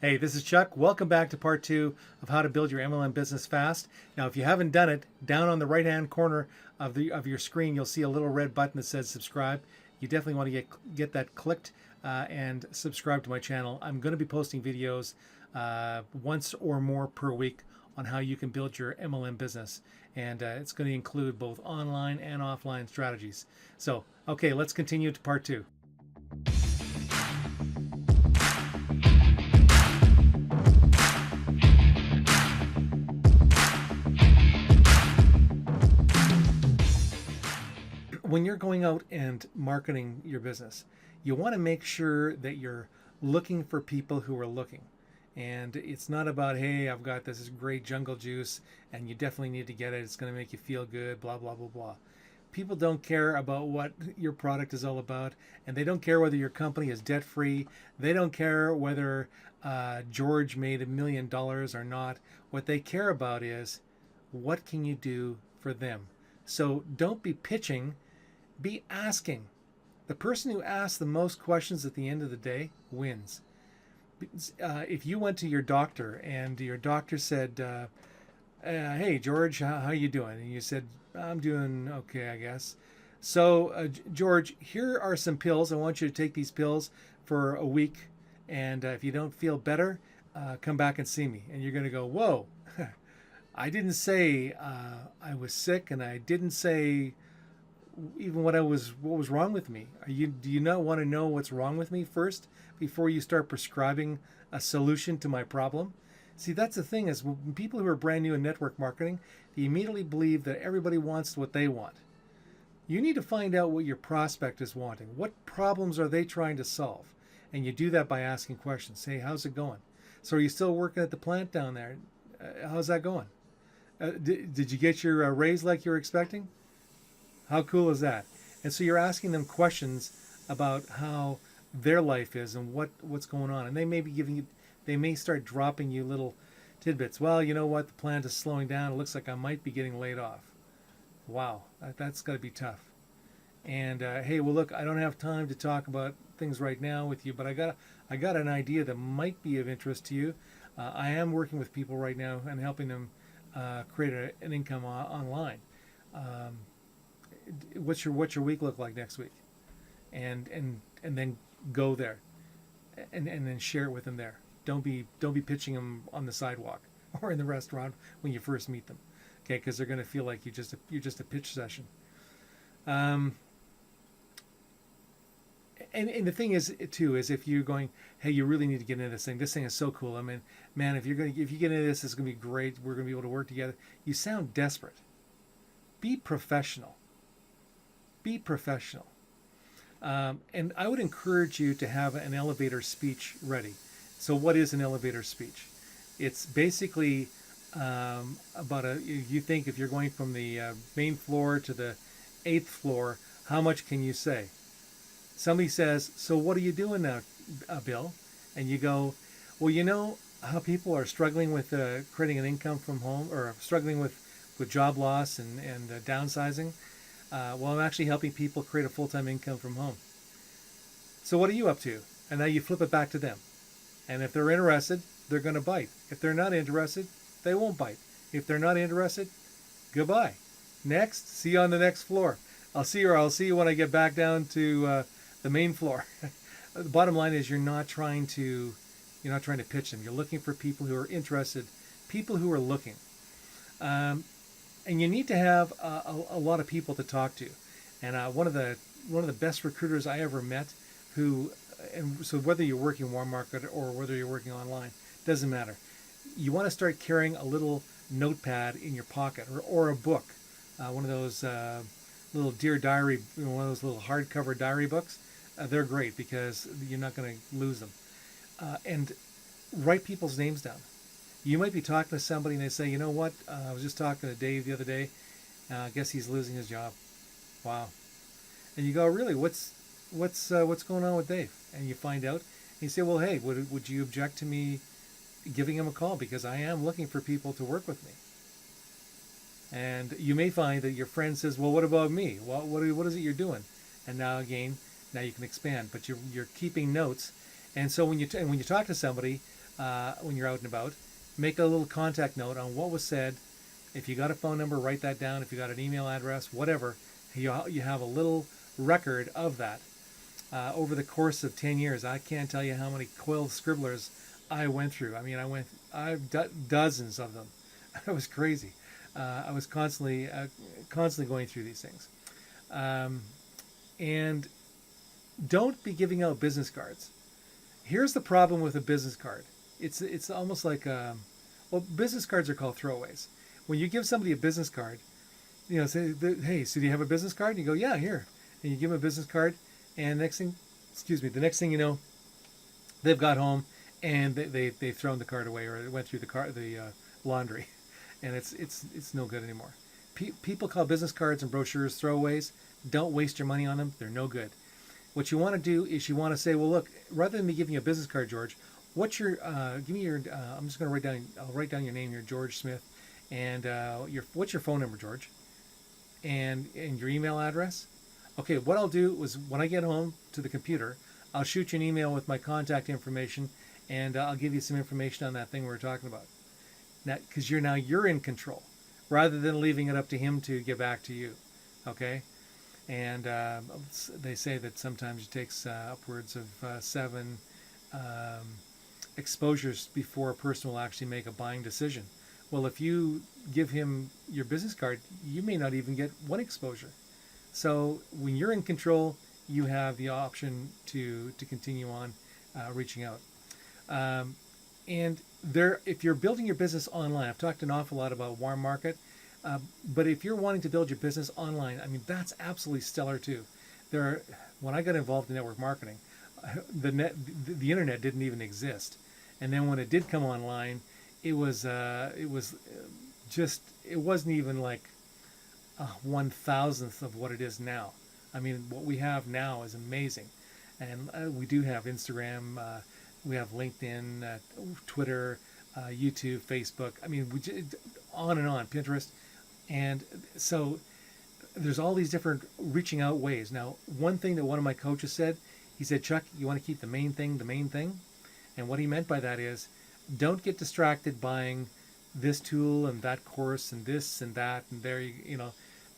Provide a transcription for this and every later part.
Hey, this is Chuck. Welcome back to part two of how to build your MLM business fast. Now, if you haven't done it, down on the right-hand corner of your screen, you'll see a little red button that says subscribe. You definitely want to get that clicked and subscribe to my channel. I'm going to be posting videos once or more per week on how you can build your MLM business, and it's going to include both online and offline strategies. So, okay, let's continue to part two. When you're going out and marketing your business, you want to make sure that you're looking for people who are looking. And it's not about, hey, I've got this great jungle juice and you definitely need to get it. It's going to make you feel good, blah, blah, blah, blah. People don't care about what your product is all about, and they don't care whether your company is debt free. They don't care whether George made $1 million or not. What they care about is, what can you do for them? So don't be pitching. Be asking. The person who asks the most questions at the end of the day wins. If you went to your doctor and your doctor said, hey, George, how you doing? And you said, I'm doing okay, I guess. So, George, here are some pills. I want you to take these pills for a week. And if you don't feel better, come back and see me. And you're going to go, whoa, I didn't say I was sick, and I didn't say even what was wrong with me. Do you not want to know what's wrong with me first before you start prescribing a solution to my problem? See, that's the thing, is when people who are brand new in network marketing, they immediately believe that everybody wants what they want. You need to find out what your prospect is wanting. What problems are they trying to solve? And you do that by asking questions. Hey, how's it going? So are you still working at the plant down there? How's that going? Did you get your raise like you were expecting? How cool is that? And so you're asking them questions about how their life is and what's going on. And they may be they may start dropping you little tidbits. Well, you know what? The plant is slowing down. It looks like I might be getting laid off. Wow, that's got to be tough. And hey, well, look, I don't have time to talk about things right now with you, but I got an idea that might be of interest to you. I am working with people right now and helping them create an income online. What's your week look like next week? And then go there, and then share it with them there. Don't be pitching them on the sidewalk or in the restaurant when you first meet them, okay? Because they're going to feel like you're just a pitch session. And the thing is too is, if you're going, hey, you really need to get into this thing. This thing is so cool. I mean, man, if you get into this, it's gonna be great. We're gonna be able to work together. You sound desperate. Be professional. Be professional. And I would encourage you to have an elevator speech ready. So what is an elevator speech? It's basically about you think if you're going from the main floor to the 8th floor, how much can you say? Somebody says, so what are you doing now, Bill? And you go, well, you know how people are struggling with creating an income from home, or struggling with job loss and downsizing? Well, I'm actually helping people create a full-time income from home. So what are you up to? And now you flip it back to them. And if they're interested, they're going to bite. If they're not interested, they won't bite. If they're not interested, goodbye. Next, see you on the next floor. I'll see you when I get back down to the main floor. The bottom line is, you're not trying to pitch them. You're looking for people who are interested, people who are looking. And you need to have a lot of people to talk to. And one of the best recruiters I ever met, and so whether you're working warm market or whether you're working online, doesn't matter. You want to start carrying a little notepad in your pocket, or a book, one of those little Dear Diary, one of those little hardcover diary books. They're great because you're not going to lose them. And write people's names down. You might be talking to somebody and they say, you know what, I was just talking to Dave the other day. I guess he's losing his job. Wow. And you go, really, what's going on with Dave? And you find out. And you say, well, hey, would you object to me giving him a call? Because I am looking for people to work with me. And you may find that your friend says, well, what about me? Well, what is it you're doing? And now you can expand, but you're keeping notes. And so when you talk to somebody, when you're out and about. Make a little contact note on what was said. If you got a phone number, write that down. If you got an email address, whatever, you have a little record of that. Over the course of 10 years, I can't tell you how many quill scribblers I went through. I mean, I've dozens of them. It was crazy. I was constantly going through these things. And don't be giving out business cards. Here's the problem with a business card. It's almost like well, business cards are called throwaways. When you give somebody a business card, say, hey, so do you have a business card? And you go, yeah, here. And you give them a business card, and the next thing you know, they've got home and they've thrown the card away, or it went through the laundry, and it's no good anymore. People call business cards and brochures throwaways. Don't waste your money on them. They're no good. What you want to do is you want to say, well, look, rather than me giving you a business card, George, what's your give me your I'm just going to write down your name here, George Smith, and what's your phone number, George, and your email address. Okay, what I'll do is when I get home to the computer, I'll shoot you an email with my contact information, and I'll give you some information on that thing we were talking about. Now, because you're in control, rather than leaving it up to him to get back to you. Okay, and they say that sometimes it takes upwards of 7 exposures before a person will actually make a buying decision. Well, if you give him your business card, you may not even get 1 exposure. So when you're in control, you have the option to continue on reaching out. And if you're building your business online, I've talked an awful lot about warm market, but if you're wanting to build your business online, I mean, that's absolutely stellar too. When I got involved in network marketing, the internet didn't even exist, and then when it did come online, it wasn't even like 1,000th of what it is now. I mean, what we have now is amazing, and we do have Instagram, we have LinkedIn, Twitter, YouTube, Facebook. I mean, on and on, Pinterest, and so there's all these different reaching out ways. Now, one thing that one of my coaches said, he said, Chuck, you want to keep the main thing, and what he meant by that is, don't get distracted buying this tool and that course and this and that and there,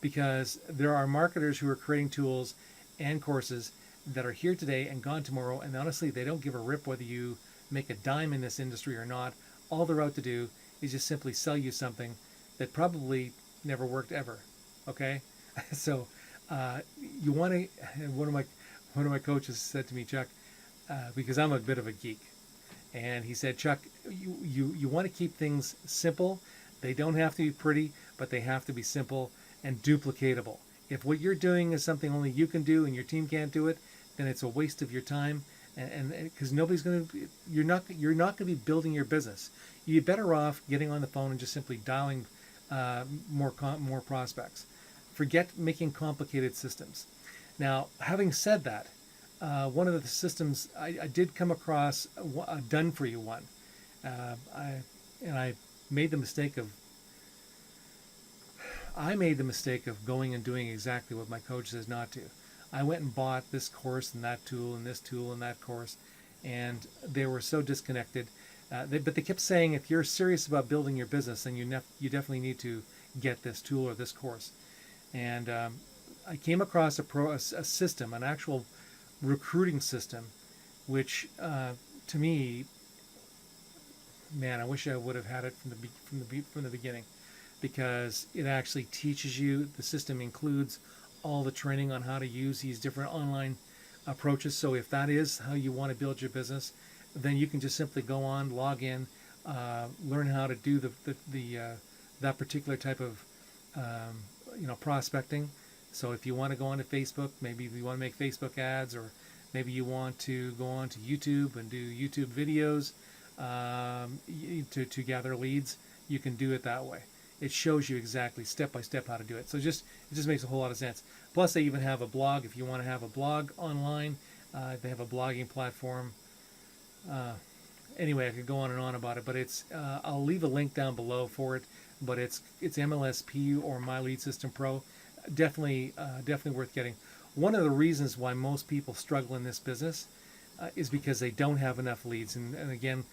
because there are marketers who are creating tools and courses that are here today and gone tomorrow, and honestly, they don't give a rip whether you make a dime in this industry or not. All they're out to do is just simply sell you something that probably never worked ever. Okay, so you want to. One of my coaches said to me, Chuck, because I'm a bit of a geek, and he said, Chuck, you want to keep things simple. They don't have to be pretty, but they have to be simple and duplicatable. If what you're doing is something only you can do and your team can't do it, then it's a waste of your time, and because nobody's going to, you're not going to be building your business. You're better off getting on the phone and just simply dialing more prospects. Forget making complicated systems. Now, having said that, one of the systems I did come across a done for you one. I made the mistake of going and doing exactly what my coach says not to. I went and bought this course and that tool and this tool and that course, and they were so disconnected. But they kept saying, if you're serious about building your business, then you definitely need to get this tool or this course. And I came across a system, an actual recruiting system, which to me, man, I wish I would have had it from the beginning, because it actually teaches you. The system includes all the training on how to use these different online approaches. So if that is how you want to build your business, then you can just simply go on, log in, learn how to do that particular type of prospecting. So if you want to go onto Facebook, maybe if you want to make Facebook ads, or maybe you want to go on to YouTube and do YouTube videos to gather leads, you can do it that way. It shows you exactly step by step how to do it. So it just makes a whole lot of sense. Plus, they even have a blog. If you want to have a blog online, they have a blogging platform. Anyway, I could go on and on about it, but I'll leave a link down below for it. But it's MLSP or My Lead System Pro. Definitely worth getting. One of the reasons why most people struggle in this business is because they don't have enough leads. And again,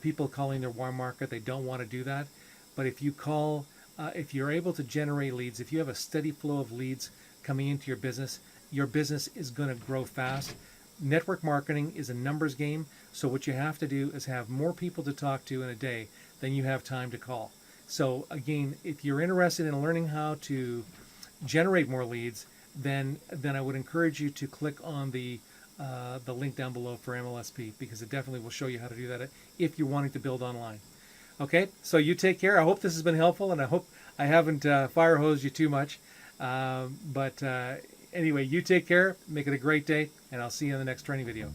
people calling their warm market, they don't want to do that. But if you call, if you're able to generate leads, if you have a steady flow of leads coming into your business is going to grow fast. Network marketing is a numbers game. So what you have to do is have more people to talk to in a day than you have time to call. So again, if you're interested in learning how to generate more leads, then I would encourage you to click on the link down below for MLSP, because it definitely will show you how to do that if you're wanting to build online. Okay, so you take care. I hope this has been helpful, and I hope I haven't fire hosed you too much. But anyway, you take care. Make it a great day, and I'll see you in the next training video.